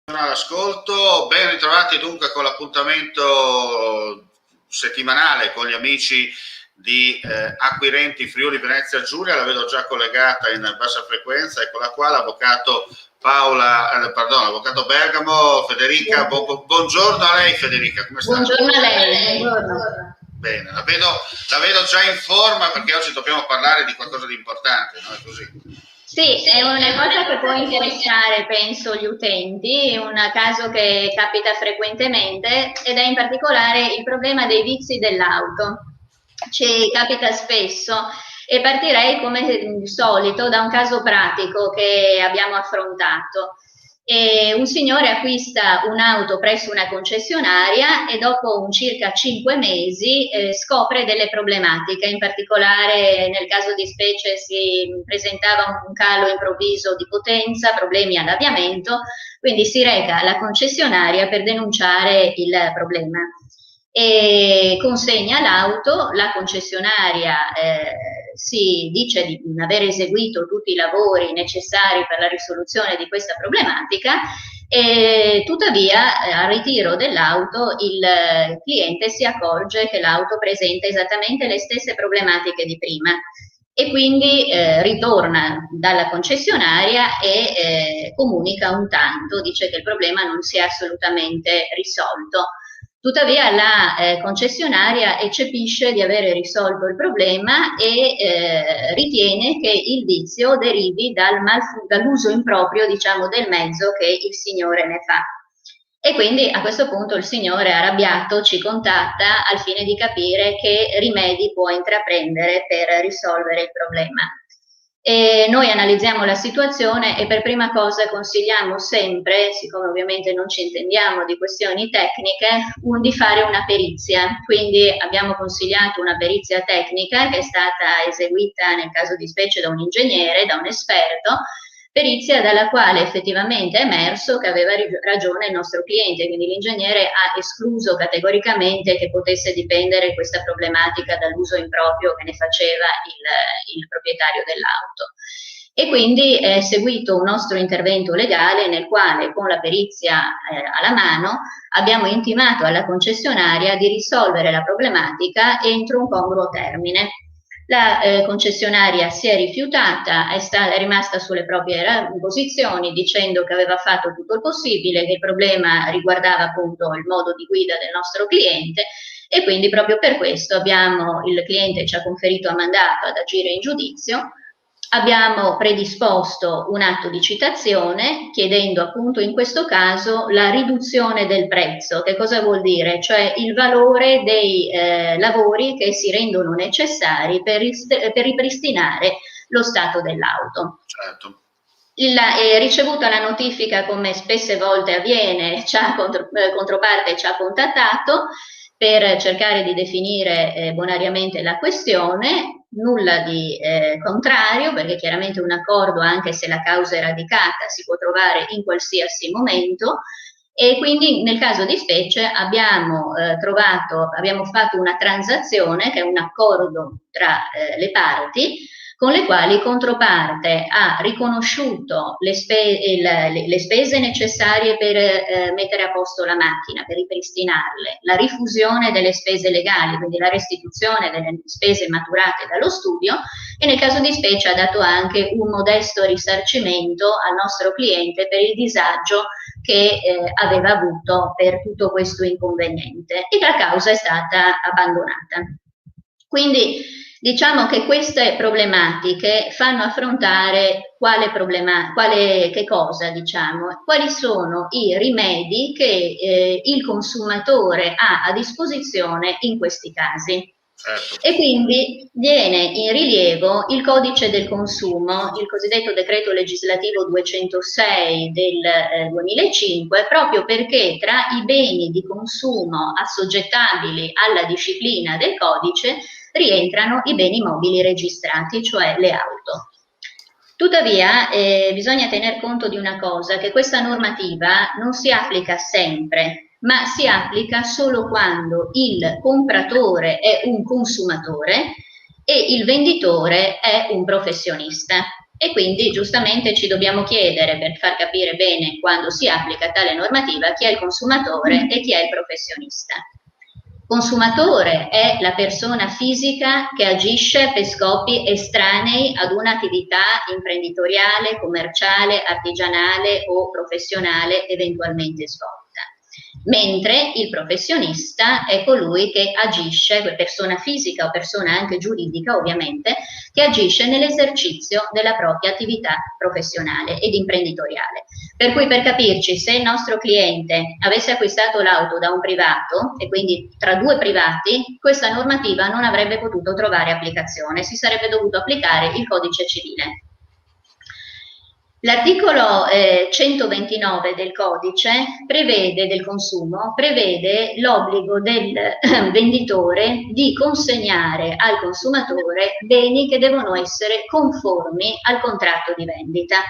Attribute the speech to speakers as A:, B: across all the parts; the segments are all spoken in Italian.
A: All'ascolto, ben ritrovati dunque con l'appuntamento settimanale con gli amici di Acquirenti Friuli Venezia Giulia. La vedo già collegata in bassa frequenza, eccola qua, l'avvocato l'avvocato Bergamo. Federica, buongiorno a lei. Federica, come sta?
B: Buongiorno a lei, buongiorno.
A: Bene, la vedo già in forma, perché oggi dobbiamo parlare di qualcosa di importante, no? È così.
B: Sì, è una cosa che può interessare, penso, gli utenti, un caso che capita frequentemente ed è in particolare il problema dei vizi dell'auto. Ci capita spesso e partirei come di solito da un caso pratico che abbiamo affrontato. Un signore acquista un'auto presso una concessionaria e dopo un circa 5 mesi scopre delle problematiche, in particolare nel caso di specie si presentava un calo improvviso di potenza, problemi all'avviamento, quindi si reca alla concessionaria per denunciare il problema. E consegna l'auto, la concessionaria si dice di aver eseguito tutti i lavori necessari per la risoluzione di questa problematica e tuttavia al ritiro dell'auto il cliente si accorge che l'auto presenta esattamente le stesse problematiche di prima e quindi ritorna dalla concessionaria e comunica un tanto, dice che il problema non si è assolutamente risolto. Tuttavia la concessionaria eccepisce di avere risolto il problema e ritiene che il vizio derivi dall'uso improprio, diciamo, del mezzo che il signore ne fa. E quindi a questo punto il signore arrabbiato ci contatta al fine di capire che rimedi può intraprendere per risolvere il problema. E noi analizziamo la situazione e per prima cosa consigliamo sempre, siccome ovviamente non ci intendiamo di questioni tecniche, di fare una perizia. Quindi abbiamo consigliato una perizia tecnica che è stata eseguita nel caso di specie da un ingegnere, da un esperto, perizia dalla quale effettivamente è emerso che aveva ragione il nostro cliente, quindi l'ingegnere ha escluso categoricamente che potesse dipendere questa problematica dall'uso improprio che ne faceva il proprietario dell'auto. E quindi è seguito un nostro intervento legale nel quale con la perizia alla mano abbiamo intimato alla concessionaria di risolvere la problematica entro un congruo termine. La concessionaria si è rifiutata, è rimasta sulle proprie posizioni dicendo che aveva fatto tutto il possibile, che il problema riguardava appunto il modo di guida del nostro cliente e quindi proprio per questo il cliente ci ha conferito a mandato ad agire in giudizio. Abbiamo predisposto un atto di citazione chiedendo appunto in questo caso la riduzione del prezzo. Che cosa vuol dire? Cioè il valore dei lavori che si rendono necessari per ripristinare lo stato dell'auto.
A: Certo.
B: Ricevuta la notifica, come spesse volte avviene, controparte ci ha contattato per cercare di definire bonariamente la questione, nulla di contrario, perché chiaramente un accordo, anche se la causa è radicata, si può trovare in qualsiasi momento. E quindi nel caso di specie abbiamo fatto una transazione che è un accordo tra le parti con le quali controparte ha riconosciuto le spese necessarie per mettere a posto la macchina, per ripristinarle, la rifusione delle spese legali, quindi la restituzione delle spese maturate dallo studio e nel caso di specie ha dato anche un modesto risarcimento al nostro cliente per il disagio che aveva avuto per tutto questo inconveniente e la causa è stata abbandonata. Quindi diciamo che queste problematiche fanno affrontare che cosa, diciamo, quali sono i rimedi che il consumatore ha a disposizione in questi casi.
A: Certo.
B: E quindi viene in rilievo il codice del consumo, il cosiddetto decreto legislativo 206 del 2005, proprio perché tra i beni di consumo assoggettabili alla disciplina del codice rientrano i beni mobili registrati, cioè le auto. Tuttavia bisogna tener conto di una cosa, che questa normativa non si applica sempre, ma si applica solo quando il compratore è un consumatore e il venditore è un professionista. e quindi giustamente ci dobbiamo chiedere, per far capire bene quando si applica tale normativa, chi è il consumatore e chi è il professionista. Consumatore è la persona fisica che agisce per scopi estranei ad un'attività imprenditoriale, commerciale, artigianale o professionale eventualmente svolta. Mentre il professionista è colui che agisce, persona fisica o persona anche giuridica ovviamente, che agisce nell'esercizio della propria attività professionale ed imprenditoriale. Per cui, per capirci, se il nostro cliente avesse acquistato l'auto da un privato e quindi tra due privati, questa normativa non avrebbe potuto trovare applicazione, si sarebbe dovuto applicare il codice civile. L'articolo 129 del codice del consumo prevede l'obbligo del venditore di consegnare al consumatore beni che devono essere conformi al contratto di vendita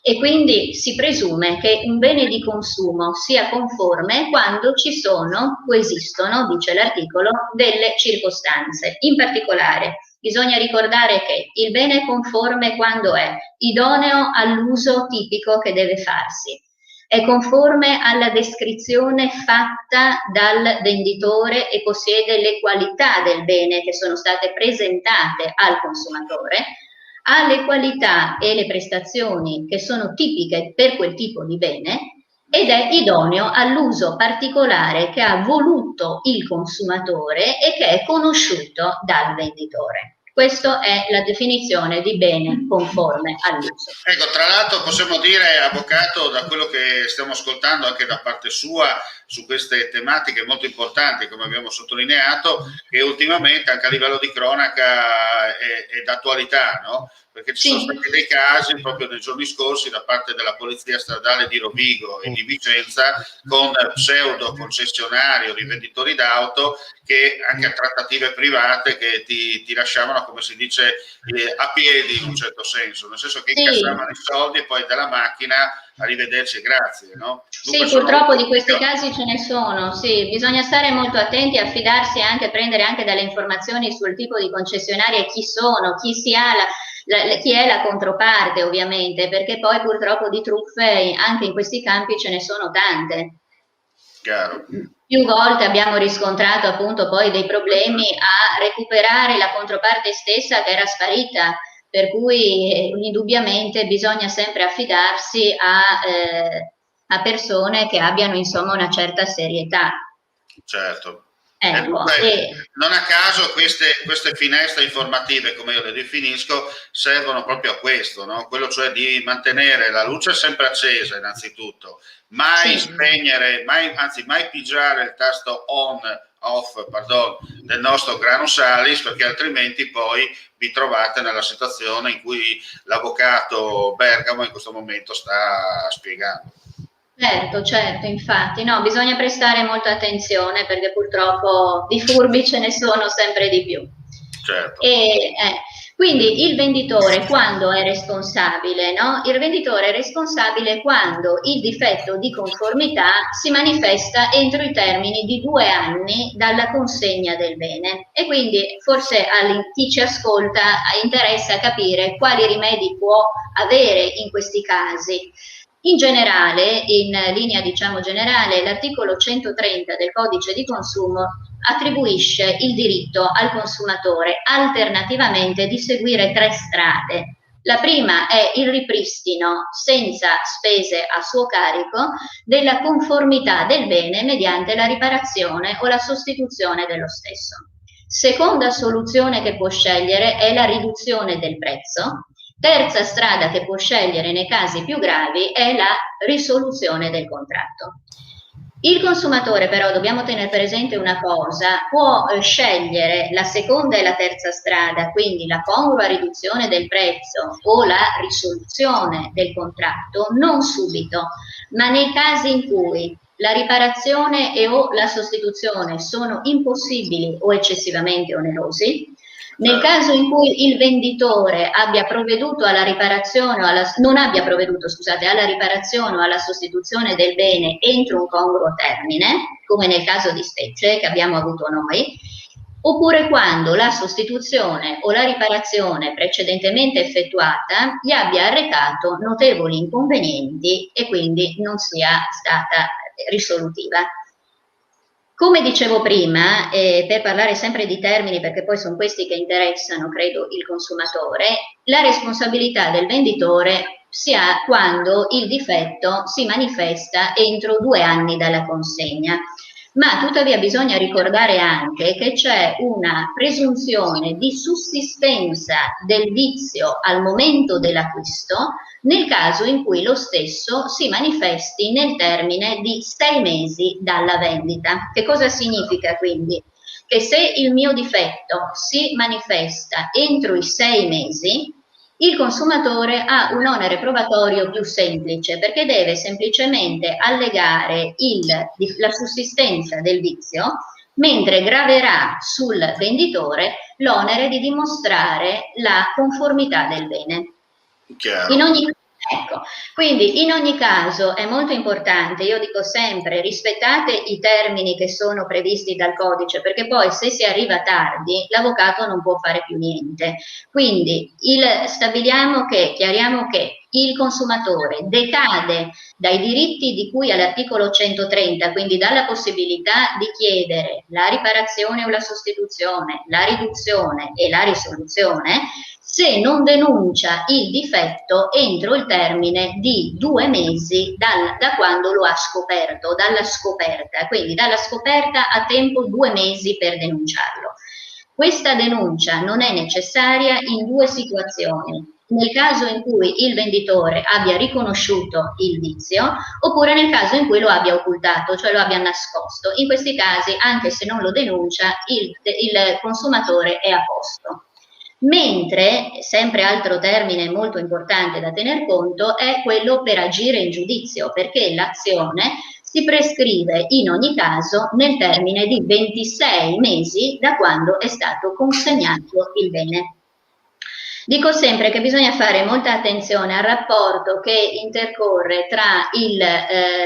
B: e quindi si presume che un bene di consumo sia conforme quando ci sono o esistono, dice l'articolo, delle circostanze. In particolare, bisogna ricordare che il bene è conforme quando è idoneo all'uso tipico che deve farsi, è conforme alla descrizione fatta dal venditore e possiede le qualità del bene che sono state presentate al consumatore, ha le qualità e le prestazioni che sono tipiche per quel tipo di bene ed è idoneo all'uso particolare che ha voluto il consumatore e che è conosciuto dal venditore. Questa è la definizione di bene conforme all'uso.
A: Ecco, tra l'altro possiamo dire, avvocato, da quello che stiamo ascoltando anche da parte sua su queste tematiche molto importanti, come abbiamo sottolineato, che ultimamente anche a livello di cronaca è d'attualità, no? Perché ci sono stati dei casi proprio nei giorni scorsi da parte della Polizia Stradale di Rovigo e di Vicenza con pseudo concessionari o rivenditori d'auto che anche a trattative private che ti lasciavano, come si dice, a piedi in un certo senso, nel senso che incassavano i soldi e poi dalla macchina arrivederci, grazie, no?
B: Dunque, sì, purtroppo di questi casi ce ne sono, sì, bisogna stare molto attenti a fidarsi anche, prendere anche delle informazioni sul tipo di concessionarie, chi sono, chi si ha chi è la controparte ovviamente, perché poi purtroppo di truffe anche in questi campi ce ne sono tante.
A: Chiaro.
B: Più volte abbiamo riscontrato appunto poi dei problemi a recuperare la controparte stessa che era sparita, per cui indubbiamente bisogna sempre affidarsi a persone che abbiano insomma una certa serietà.
A: Certo.
B: Ecco,
A: non a caso queste finestre informative, come io le definisco, servono proprio a questo, no? Quello cioè di mantenere la luce sempre accesa innanzitutto, mai spegnere, mai pigiare il tasto off del nostro grano salis, perché altrimenti poi vi trovate nella situazione in cui l'avvocato Bergamo in questo momento sta spiegando.
B: Certo, infatti, no, bisogna prestare molta attenzione perché purtroppo di furbi ce ne sono sempre di più.
A: Certo.
B: Quindi il venditore quando è responsabile, no? Il venditore è responsabile quando il difetto di conformità si manifesta entro i termini di 2 anni dalla consegna del bene e quindi forse a chi ci ascolta interessa capire quali rimedi può avere in questi casi. In generale, in linea diciamo generale, l'articolo 130 del codice di consumo attribuisce il diritto al consumatore alternativamente di seguire 3 strade. La prima è il ripristino senza spese a suo carico della conformità del bene mediante la riparazione o la sostituzione dello stesso. Seconda soluzione che può scegliere è la riduzione del prezzo. Terza strada che può scegliere nei casi più gravi è la risoluzione del contratto. Il consumatore però, dobbiamo tenere presente una cosa, può scegliere la seconda e la terza strada, quindi la congrua riduzione del prezzo o la risoluzione del contratto, non subito, ma nei casi in cui la riparazione e o la sostituzione sono impossibili o eccessivamente onerosi. Nel caso in cui il venditore abbia provveduto alla riparazione non abbia provveduto, scusate, alla riparazione o alla sostituzione del bene entro un congruo termine, come nel caso di specie che abbiamo avuto noi, oppure quando la sostituzione o la riparazione precedentemente effettuata gli abbia arrecato notevoli inconvenienti e quindi non sia stata risolutiva. Come dicevo prima, per parlare sempre di termini, perché poi sono questi che interessano, credo, il consumatore, la responsabilità del venditore si ha quando il difetto si manifesta entro 2 anni dalla consegna. Ma tuttavia bisogna ricordare anche che c'è una presunzione di sussistenza del vizio al momento dell'acquisto nel caso in cui lo stesso si manifesti nel termine di 6 mesi dalla vendita. Che cosa significa quindi? Che se il mio difetto si manifesta entro i 6 mesi, il consumatore ha un onere probatorio più semplice perché deve semplicemente allegare la sussistenza del vizio, mentre graverà sul venditore l'onere di dimostrare la conformità del bene.
A: Chiaro.
B: Quindi in ogni caso è molto importante, io dico sempre, rispettate i termini che sono previsti dal codice, perché poi se si arriva tardi l'avvocato non può fare più niente. Quindi chiariamo che il consumatore decade dai diritti di cui all'articolo 130, quindi dalla possibilità di chiedere la riparazione o la sostituzione, la riduzione e la risoluzione, se non denuncia il difetto entro il termine di 2 mesi da quando lo ha scoperto, dalla scoperta, quindi dalla scoperta a tempo 2 mesi per denunciarlo. Questa denuncia non è necessaria in 2 situazioni: nel caso in cui il venditore abbia riconosciuto il vizio oppure nel caso in cui lo abbia occultato, cioè lo abbia nascosto. In questi casi, anche se non lo denuncia, il consumatore è a posto. Mentre, sempre altro termine molto importante da tener conto, è quello per agire in giudizio, perché l'azione si prescrive in ogni caso nel termine di 26 mesi da quando è stato consegnato il bene. Dico sempre che bisogna fare molta attenzione al rapporto che intercorre tra il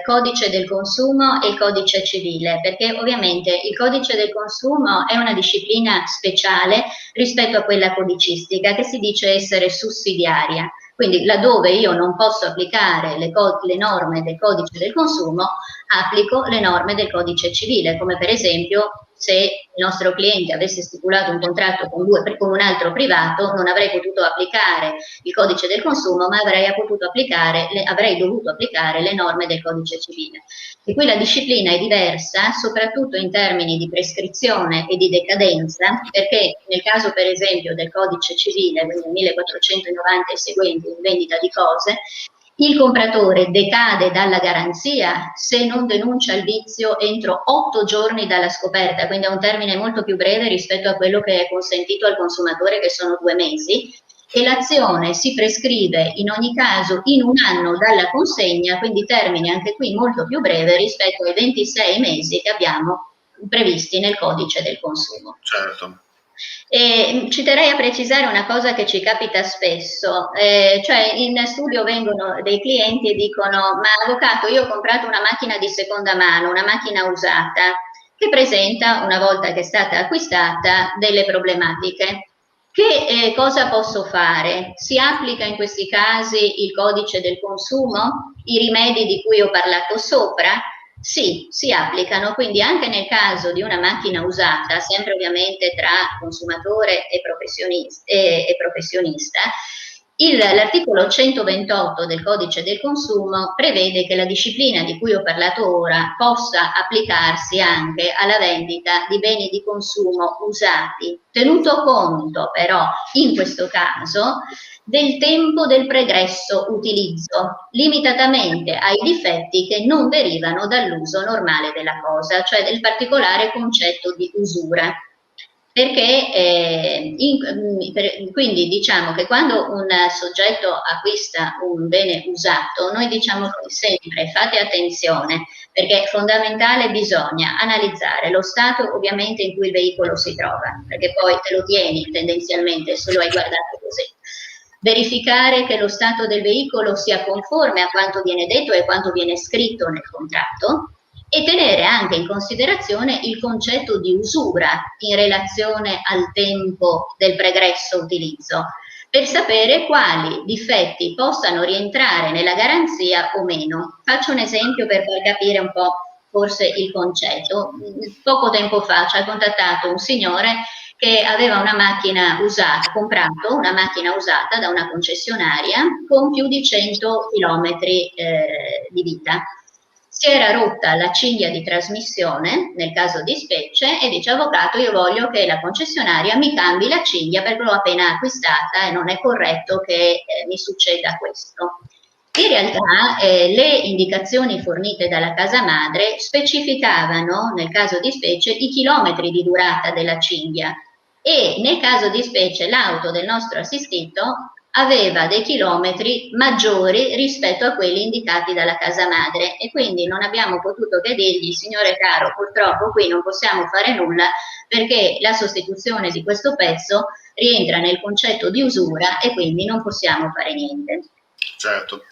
B: codice del consumo e il codice civile, perché ovviamente il codice del consumo è una disciplina speciale rispetto a quella codicistica, che si dice essere sussidiaria. Quindi laddove io non posso applicare le norme del codice del consumo, applico le norme del codice civile, come per esempio se il nostro cliente avesse stipulato un contratto con un altro privato, non avrei potuto applicare il codice del consumo, ma avrei dovuto applicare le norme del codice civile. E qui la disciplina è diversa, soprattutto in termini di prescrizione e di decadenza, perché nel caso per esempio del codice civile, quindi 1490 e seguenti, in vendita di cose, il compratore decade dalla garanzia se non denuncia il vizio entro 8 giorni dalla scoperta, quindi è un termine molto più breve rispetto a quello che è consentito al consumatore, che sono 2 mesi, e l'azione si prescrive in ogni caso in 1 anno dalla consegna, quindi termine anche qui molto più breve rispetto ai 26 mesi che abbiamo previsti nel codice del consumo.
A: Certo.
B: E ci terrei a precisare una cosa che ci capita spesso, cioè in studio vengono dei clienti e dicono: ma avvocato, io ho comprato una macchina di seconda mano, una macchina usata, che presenta, una volta che è stata acquistata, delle problematiche. Che cosa posso fare? Si applica in questi casi il codice del consumo? I rimedi di cui ho parlato sopra? Sì, si applicano, quindi anche nel caso di una macchina usata, sempre ovviamente tra consumatore e professionista, l'articolo 128 del codice del consumo prevede che la disciplina di cui ho parlato ora possa applicarsi anche alla vendita di beni di consumo usati, tenuto conto però in questo caso del tempo del pregresso utilizzo, limitatamente ai difetti che non derivano dall'uso normale della cosa, cioè del particolare concetto di usura. Perché quindi diciamo che quando un soggetto acquista un bene usato, noi diciamo sempre fate attenzione, perché è fondamentale, bisogna analizzare lo stato ovviamente in cui il veicolo si trova, perché poi te lo tieni tendenzialmente se lo hai guardato così. Verificare che lo stato del veicolo sia conforme a quanto viene detto e a quanto viene scritto nel contratto, e tenere anche in considerazione il concetto di usura in relazione al tempo del pregresso utilizzo, per sapere quali difetti possano rientrare nella garanzia o meno. Faccio un esempio per far capire un po' forse il concetto. Poco tempo fa ci ha contattato un signore che aveva una macchina usata, comprato una macchina usata da una concessionaria con più di 100 km di vita. Si era rotta la cinghia di trasmissione, nel caso di specie, e dice: avvocato, io voglio che la concessionaria mi cambi la cinghia perché l'ho appena acquistata e non è corretto che mi succeda questo. In realtà le indicazioni fornite dalla casa madre specificavano, nel caso di specie, i chilometri di durata della cinghia, e nel caso di specie l'auto del nostro assistito aveva dei chilometri maggiori rispetto a quelli indicati dalla casa madre, e quindi non abbiamo potuto che dirgli: signore caro, purtroppo qui non possiamo fare nulla perché la sostituzione di questo pezzo rientra nel concetto di usura e quindi non possiamo fare niente.
A: Certo.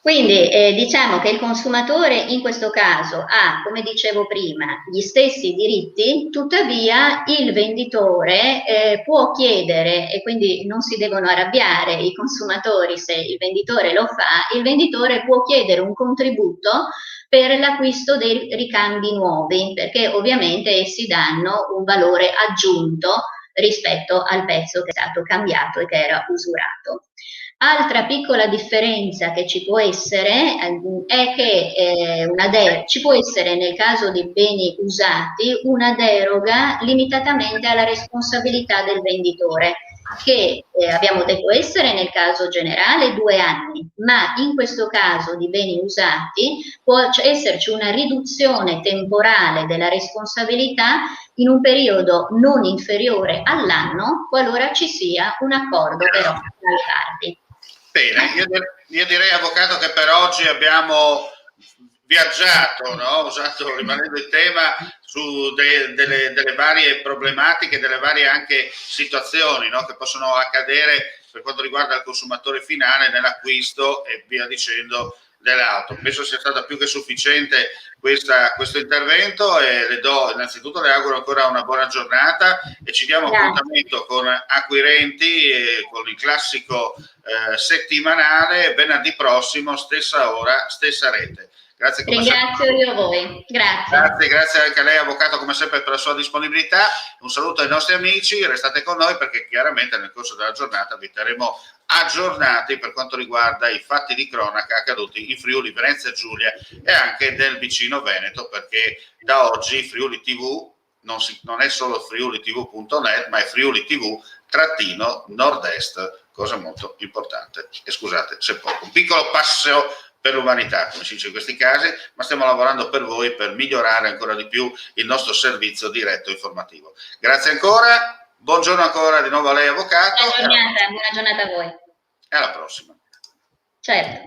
B: Quindi diciamo che il consumatore in questo caso ha, come dicevo prima, gli stessi diritti, tuttavia il venditore può chiedere, e quindi non si devono arrabbiare i consumatori se il venditore lo fa, il venditore può chiedere un contributo per l'acquisto dei ricambi nuovi, perché ovviamente essi danno un valore aggiunto rispetto al pezzo che è stato cambiato e che era usurato. Altra piccola differenza che ci può essere è che ci può essere nel caso dei beni usati una deroga limitatamente alla responsabilità del venditore, che abbiamo detto essere nel caso generale 2 anni, ma in questo caso di beni usati può esserci una riduzione temporale della responsabilità in un periodo non inferiore all'anno, qualora ci sia un accordo però tra le parti.
A: Bene, io direi, avvocato, che per oggi abbiamo viaggiato, no? Rimanendo in tema, su delle varie problematiche, delle varie anche situazioni, no? Che possono accadere per quanto riguarda il consumatore finale nell'acquisto e via dicendo dell'auto. Penso sia stata più che sufficiente questo intervento, e innanzitutto le auguro ancora una buona giornata e ci diamo appuntamento con Acquirenti con il classico settimanale venerdì prossimo, stessa ora, stessa rete. Grazie.
B: Ringrazio io voi.
A: Grazie anche a lei, avvocato, come sempre, per la sua disponibilità. Un saluto ai nostri amici, restate con noi perché chiaramente nel corso della giornata vi terremo aggiornati per quanto riguarda i fatti di cronaca accaduti in Friuli, Venezia Giulia e anche del vicino Veneto, perché da oggi Friuli TV non è solo friulitv.net, ma è Friuli TV-Nord-Est, cosa molto importante. E scusate se poco, un piccolo passo per l'umanità, come si dice in questi casi, ma stiamo lavorando per voi per migliorare ancora di più il nostro servizio diretto informativo. Grazie ancora, buongiorno ancora di nuovo a lei, avvocato.
B: Buona giornata a voi.
A: E alla prossima.
B: Certo.